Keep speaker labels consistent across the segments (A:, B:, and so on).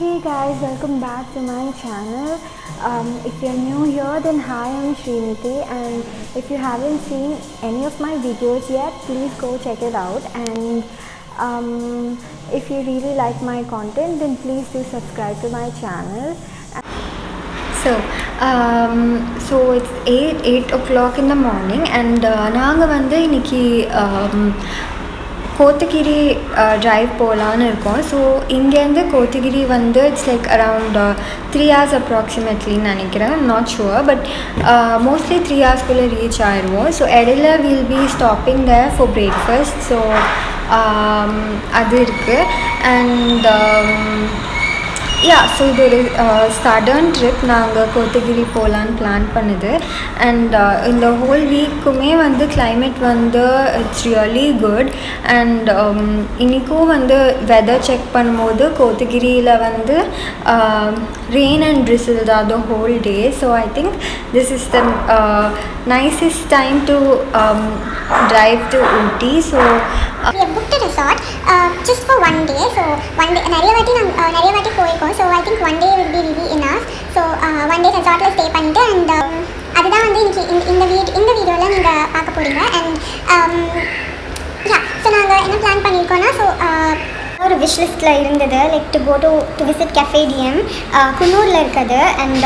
A: Hey guys, welcome back to my channel. If you're new here, then hi, I'm Srinidhi, and if you haven't seen any of my videos yet, please go check it out. And if you really like my content, then please do subscribe to my channel. So, it's 8 o'clock in the morning, and நாங்கள் வந்து இன்னைக்கு Kotagiri drive போகலான்னு இருக்கோம். So இங்கேருந்து கோத்தகிரி வந்து it's like around 3 hours அப்ராக்சிமேட்லின்னு நினைக்கிறேன், not sure, but mostly 3 hours reach ஆயிடுவோம். ஸோ இடையில will be stopping there for breakfast. So அது இருக்குது. அண்ட் ஸோ இது ஒரு சடன் ட்ரிப். நாங்கள் கோத்தகிரி போகலான்னு பிளான் பண்ணுது. அண்ட் இந்த ஹோல் வீக்குமே வந்து கிளைமேட் வந்து இட்ஸ் ரியலி குட். அண்ட் இன்றைக்கும் வந்து வெதர் செக் பண்ணும்போது கோத்தகிரியில் வந்து ரெயின் அண்ட் ட்ரிசில் தான் the whole day. So I think this is the nicest time to drive to Ooty. So
B: we have booked a resort just for one day. So one day நிறைய வாட்டி போயிருக்கோம். So I think one day will be really enough. So one day resortல stay பண்ணிட்டு and அதுதான் வந்து இன்னைக்கு இந்த வீடியோவில் நீங்கள் பார்க்க போகிறீங்க. அண்ட் ஸோ நாங்கள் என்ன பிளான் பண்ணியிருக்கோன்னா, ஸோ ஒரு விஷ் லிஸ்ட்டில் இருந்தது like to go to visit cafe Diem குன்னூரில் இருக்குது. அண்ட்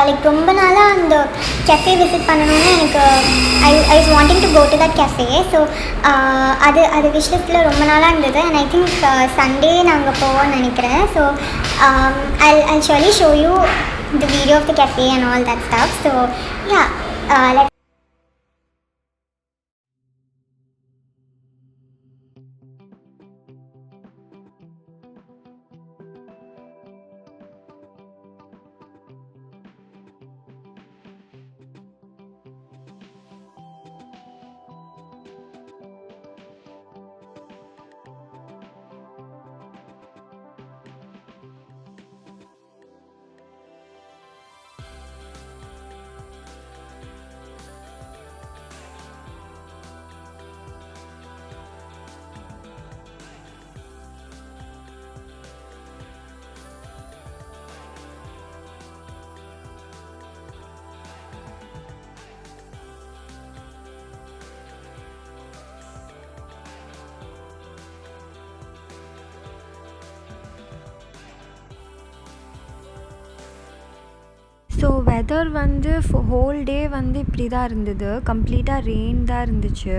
B: லைக் ரொம்ப நாளாக அந்த கெஃபே விசிட் பண்ணணும்னு எனக்கு I was wanting to go to that cafe. So அது விஷ் லிஸ்ட்டில் ரொம்ப நாளாக இருந்தது. அண்ட் ஐ திங்க் சண்டே நாங்கள் போவோம்னு நினைக்கிறேன். So I surely show you the video of the cafe and all that stuff. So let's
A: so weather வந்து whole day வந்து இப்படி தான் இருந்தது. கம்ப்ளீட்டாக ரெயின் தான் இருந்துச்சு.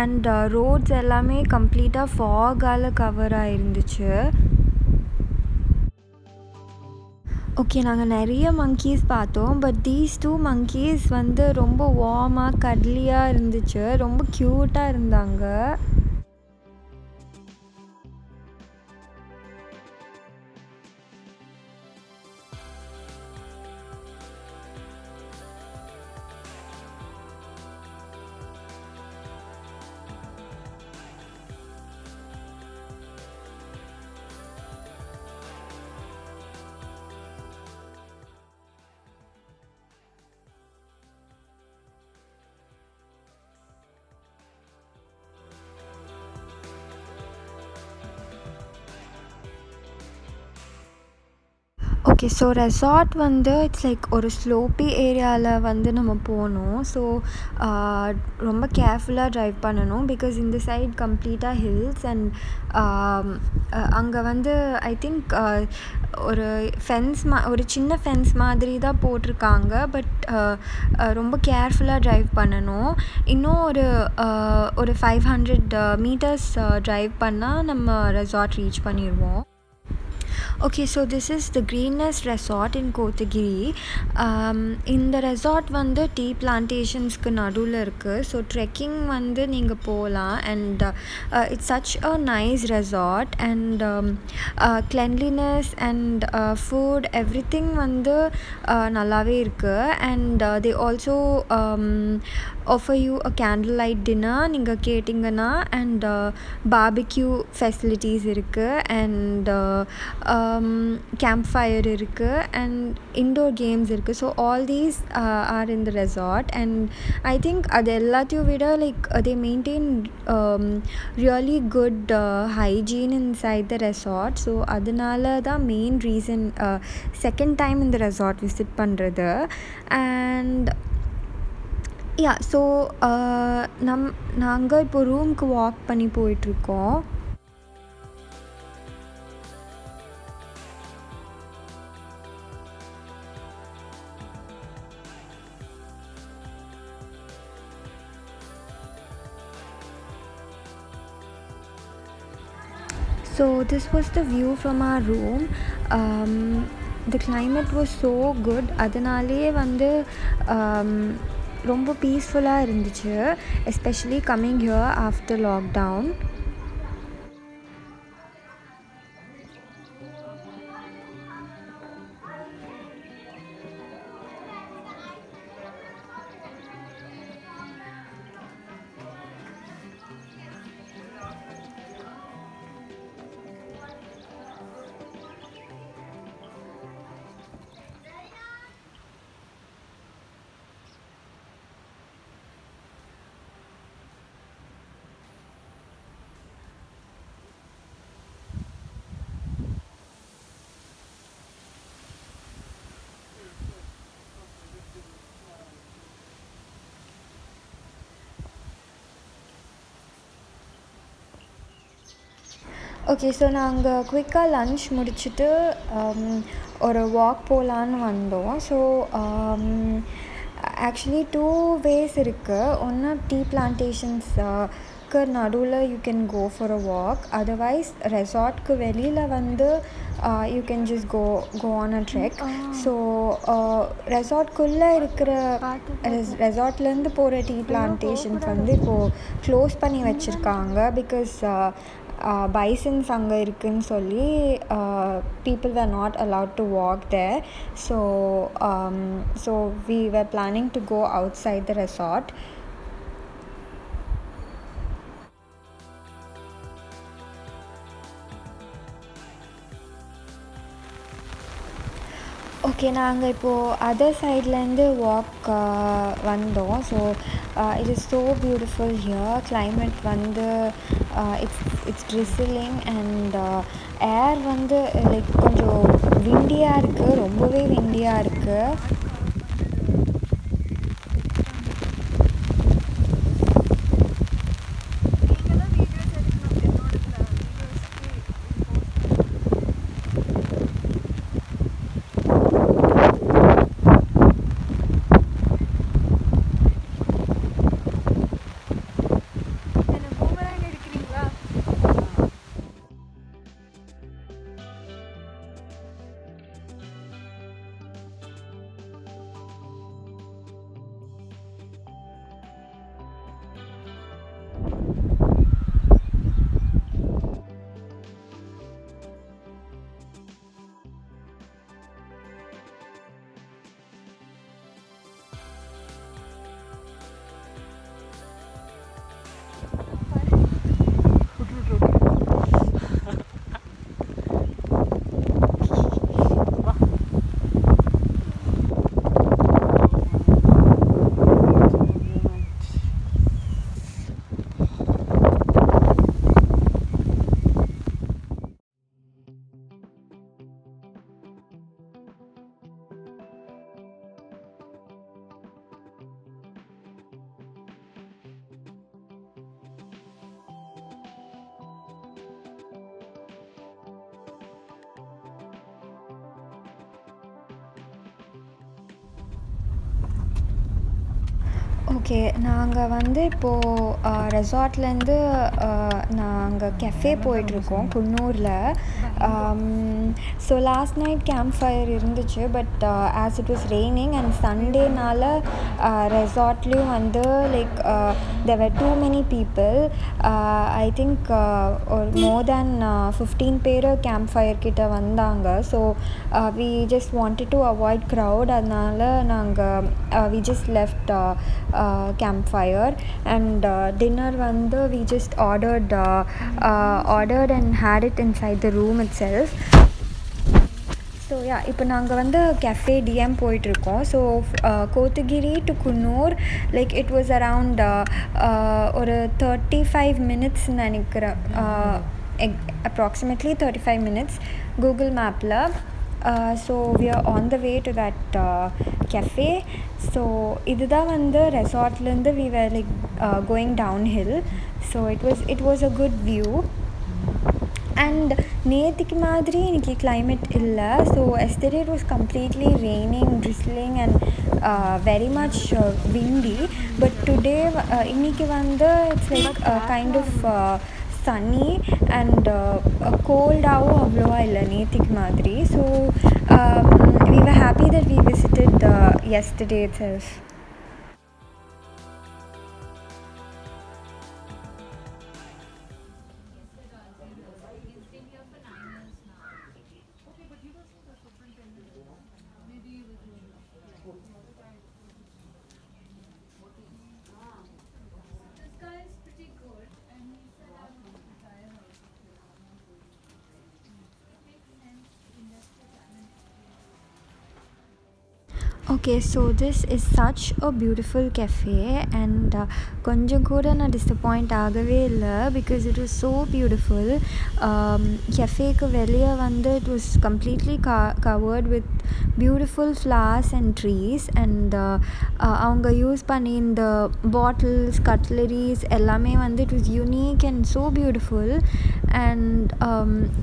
A: அண்ட் ரோட்ஸ் எல்லாமே கம்ப்ளீட்டாக ஃபாகால் கவர் ஆகிருந்துச்சு. ஓகே, நாங்கள் நிறைய மங்கீஸ் பார்த்தோம். பட் தீஸ் 2 monkeys வந்து ரொம்ப வார்மாக கடலியாக இருந்துச்சு. ரொம்ப க்யூட்டாக இருந்தாங்க. ஓகே, ஸோ ரெசார்ட் வந்து இட்ஸ் லைக் ஒரு ஸ்லோப்பி ஏரியாவில் வந்து நம்ம போகணும். ஸோ ரொம்ப கேர்ஃபுல்லாக ட்ரைவ் பண்ணணும். பிகாஸ் இந்த சைட் கம்ப்ளீட்டாக ஹில்ஸ். அண்ட் அங்கே வந்து ஐ திங்க் ஒரு ஒரு சின்ன ஃபென்ஸ் மாதிரி தான் போட்டிருக்காங்க. பட் ரொம்ப கேர்ஃபுல்லாக ட்ரைவ் பண்ணணும். இன்னும் ஒரு 500 meters ட்ரைவ் பண்ணால் நம்ம ரெசார்ட் ரீச் பண்ணிடுவோம். Okay, so this is the greenest resort in Kotagiri. இந்த ரெசார்ட் வந்து டீ பிளான்டேஷன்ஸ்க்கு நடுவில் இருக்குது. ஸோ ட்ரெக்கிங் வந்து நீங்கள் போகலாம். And it's such a nice resort. And cleanliness and food everything வந்து நல்லாவே இருக்குது. And they also offer you a candlelight dinner நீங்கள் கேட்டிங்கன்னா அண்ட் பார்பிக்யூ ஃபெசிலிட்டிஸ் இருக்குது அண்ட் கேம்ப் ஃபயர் இருக்குது அண்ட் இன்டோர் கேம்ஸ் இருக்குது. So all these are in the resort and I think அது எல்லாத்தையும் விட like they maintain really good hygiene inside the resort. So அதனால தான் மெயின் ரீசன் செகண்ட் டைம் இந்த resort visit பண்ணுறது. And so நாங்கள் இப்போ ரூமுக்கு வாக் பண்ணி போயிட்டுருக்கோம். So this was the view from our room. The climate was so good. அதனாலே வந்து ரொம்ப பீஸ்ஃபுல்லாக இருந்துச்சு, especially coming here after lockdown. Okay, so நாங்கள் குயிக்காக லன்ச் முடிச்சுட்டு ஒரு வாக் போகலான்னு வந்தோம். ஸோ ஆக்சுவலி 2 ways இருக்குது. ஒன்று டீ பிளான்டேஷன்ஸ்க்கு நடுவில் you can go for a walk. Otherwise ரெசார்ட்க்கு வெளியில் வந்து you can just go on a trek. So ரெசார்ட்குள்ளே இருக்கிற ரெசார்ட்லேருந்து போகிற டீ பிளான்டேஷன்ஸ் வந்து இப்போது க்ளோஸ் பண்ணி வச்சுருக்காங்க. பிகாஸ் பைசன்ஸ் அங்கே இருக்குன்னு சொல்லி people were not allowed to walk there. So we were planning to go outside the resort. Okay, நாங்கள் இப்போது அதர் சைட்லேருந்து வாக் வந்தோம். So it is so beautiful here. Climate வந்து இட்ஸ் ட்ரிசிலிங் அண்ட் ஏர் வந்து like கொஞ்சம் விண்டியாக இருக்குது, ரொம்பவே விண்டியாக இருக்குது. ஓகே, நாங்கள் வந்து இப்போது ரெசார்ட்லேருந்து நாங்கள் கெஃபே போயிட்டுருக்கோம் குன்னூரில். So last night campfire இருந்துச்சு, but as it was raining and Sundayனால ரெசார்ட்லேயும் வந்து like there were too many people. I think more than 15 பேர் campfire கிட்ட வந்தாங்க. So we just wanted to avoid crowd, அதனால நாங்கள் we just left campfire and dinner வந்து we just ordered and had it inside the room itself. So yeah இப்போ நாங்கள் வந்து cafe DM போயிட்டுருக்கோம். So Kotagiri to Coonoor like it was around ஒரு 35 minutes நினைக்கிறேன், approximately 35 minutes Google மேப்பில். So we are on the way to that cafe. So இதுதான் வந்து ரெசார்ட்லேருந்து we were like going downhill. So it was a good view. And நேற்றுக்கு மாதிரி இன்னைக்கு climate இல்லை. So yesterday it was completely raining, drizzling and very much windy. But today இன்னைக்கு வந்து it's like kind of sunny and cold-ஆகவும் அவ்வளோவா இல்லை நேற்றுக்கு மாதிரி. So we were happy that we visited yesterday itself. Okay, so this is such a beautiful cafe and கொஞ்சம் கூட நான் disappoint ஆகவே இல்லை because it was so beautiful. கெஃபேக்கு வெளியே வந்து it was completely covered with beautiful flowers and trees and அவங்க use பண்ணி இந்த பாட்டில்ஸ் cutleries எல்லாமே வந்து it was unique and so beautiful and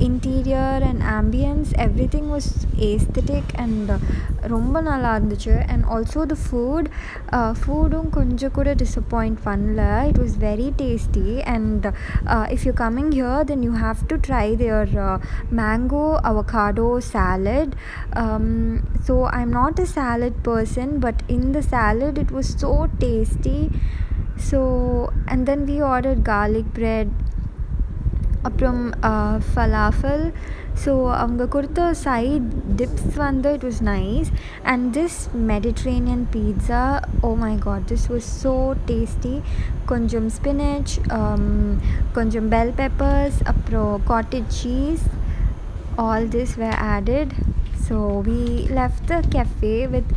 A: interior and ambience everything was aesthetic and ரொம்ப நல்லா இருந்துச்சு. And also the foodum கொஞ்சம் கூட disappoint பண்ணல. It was very tasty and if you're coming here then you have to try their mango avocado salad. So I'm not a salad person, but in the salad it was so tasty. So and then we ordered garlic bread அப்புறம் falafel. So அவங்க கொடுத்த side tips வந்து it was nice and this Mediterranean pizza, oh my god, this was so tasty. கொஞ்சம் spinach, கொஞ்சம் bell peppers, அப்புறம் cottage cheese, all this were added. So we left the cafe with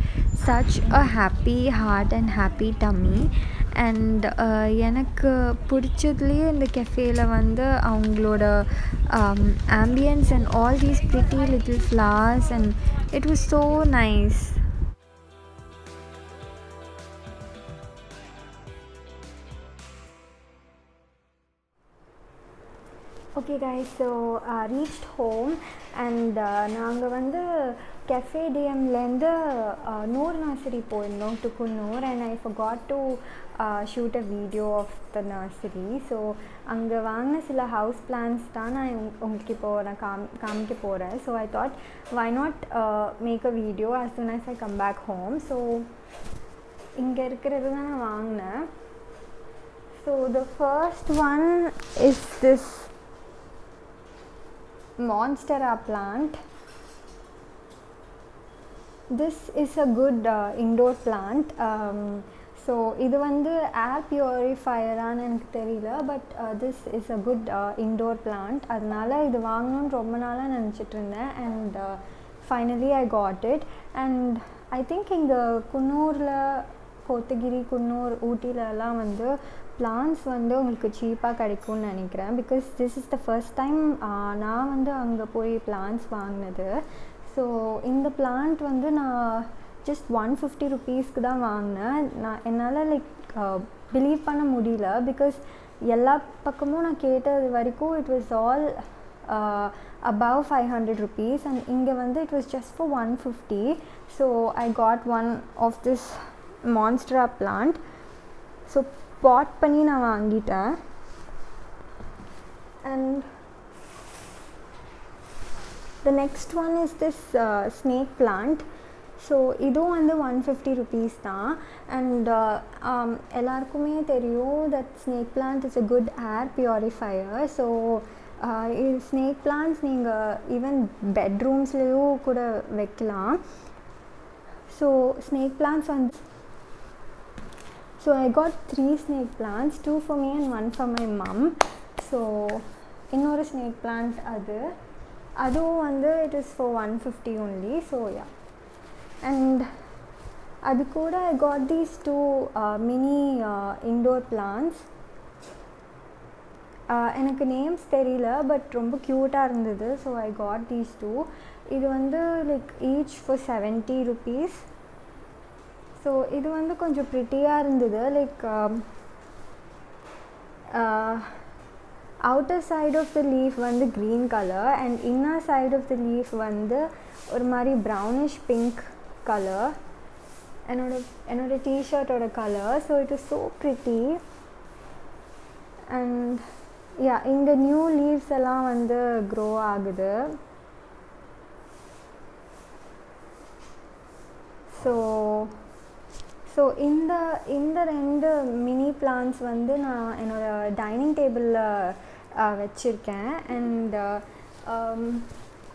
A: such a happy heart and happy tummy. And எனக்கு பிடிச்சதுலேயே இந்த கெஃபேயில் வந்து அவங்களோட ambience and all these pretty little flowers and it was so nice. Okay guys, so reached home and நாங்கள் வந்து cafe டிஎம்லேருந்து Noor nursery போயிருந்தோம் to Coonoor and I forgot to shoot a video of the nursery. So அங்கே வாங்கின சில house plans தான் நான் உங்களுக்கு இப்போது நான் காமிக்க போகிறேன். So I thought why not make a video as soon as I come back home. So இங்கே இருக்கிறது தான் நான் வாங்கினேன். So the first one is this monstera plant. This is a good indoor plant. So இது வந்து ஏர் பியூரிஃபையரானு எனக்கு தெரியல, but this is a good indoor plant. அதனால் இது வாங்கணுன்னு ரொம்ப நாளாக நினச்சிட்டு இருந்தேன் and finally I got it. And I think இங்கே குன்னூரில் கோத்தகிரி, குன்னூர், ஊட்டிலலாம் வந்து பிளான்ஸ் வந்து உங்களுக்கு சீப்பாக கிடைக்கும்னு நினைக்கிறேன். Because this is the first time நான் வந்து அங்கே போய் பிளான்ஸ் வாங்கினது. ஸோ இந்த பிளான்ட் வந்து நான் ஜஸ்ட் 150 rupeesக்கு தான் வாங்கினேன். என்னால் லைக் பிலீவ் பண்ண முடியல. பிகாஸ் எல்லா பக்கமும் நான் கேட்டது வரைக்கும் it was all above 500 rupees and இங்கே வந்து it was just for 150. So I got one of this monstera plant. So pot பண்ணி நான் வாங்கிட்டேன். And The next one is this snake plant. So இதுவும் வந்து 150 rupees தான். அண்ட் எல்லாருக்குமே தெரியும் that snake plant is a good air purifier. So இது snake plants நீங்கள் ஈவன் பெட்ரூம்ஸ்லேயும் கூட வைக்கலாம். ஸோ ஸ்னேக் பிளான்ட்ஸ் வந்து so I got 3 snake plants, 2 for me and 1 for my mum. So இன்னொரு ஸ்னேக் பிளான்ட் அதுவும் வந்து it is for 150 only. So yeah. And அது கூட I got these 2 mini indoor plants. எனக்கு நேம்ஸ் தெரியல but ரொம்ப க்யூட்டாக இருந்தது. So I got these 2. இது வந்து like each for 70 rupees. So இது வந்து கொஞ்சம் ப்ரிட்டியாக இருந்தது. Like outer side of the leaf வந்து green color and inner side of the leaf வந்து ஒரு மாதிரி brownish pink color. என்னோட t-shirtோட color. so it is so pretty. and yeah, இங்க நியூ லீவ்ஸ் எல்லாம் வந்து grow ஆகுது. ஸோ இந்த 2 மினி பிளான்ட்ஸ் வந்து நான் என்னோடய டைனிங் டேபிளில் வச்சுருக்கேன். அண்ட்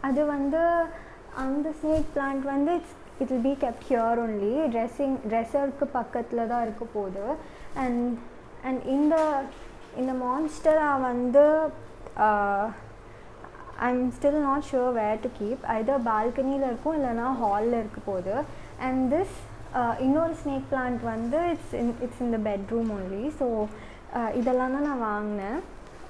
A: அது வந்து அந்த ஸ்னேக் பிளான்ட் வந்து it will be kept here only. ட்ரெஸ்ஸருக்கு பக்கத்தில் தான் இருக்க போகுது. அண்ட் இந்த மான்ஸ்டரை வந்து I'm still not sure where to keep. either பால்கனியில் இருக்கும் இல்லைனா ஹாலில் இருக்க போகுது. அண்ட் திஸ் இன்னொரு ஸ்னேக் பிளான்ட் வந்து it's in the bedroom only. So இதெல்லாம் தான் நான் வாங்கினேன்.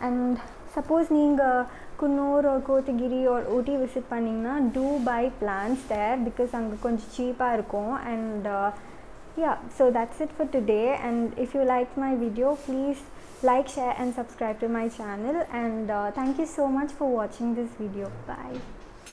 A: அண்ட் சப்போஸ் நீங்கள் குன்னூர் ஒரு கோத்தகிரி ஒரு ஊட்டி விசிட் பண்ணிங்கன்னா do buy plans there because அங்கே கொஞ்சம் சீப்பாக இருக்கும். And yeah, so that's it for today. And if you liked my video, please like, share and subscribe to my channel. And thank you so much for watching this video. Bye.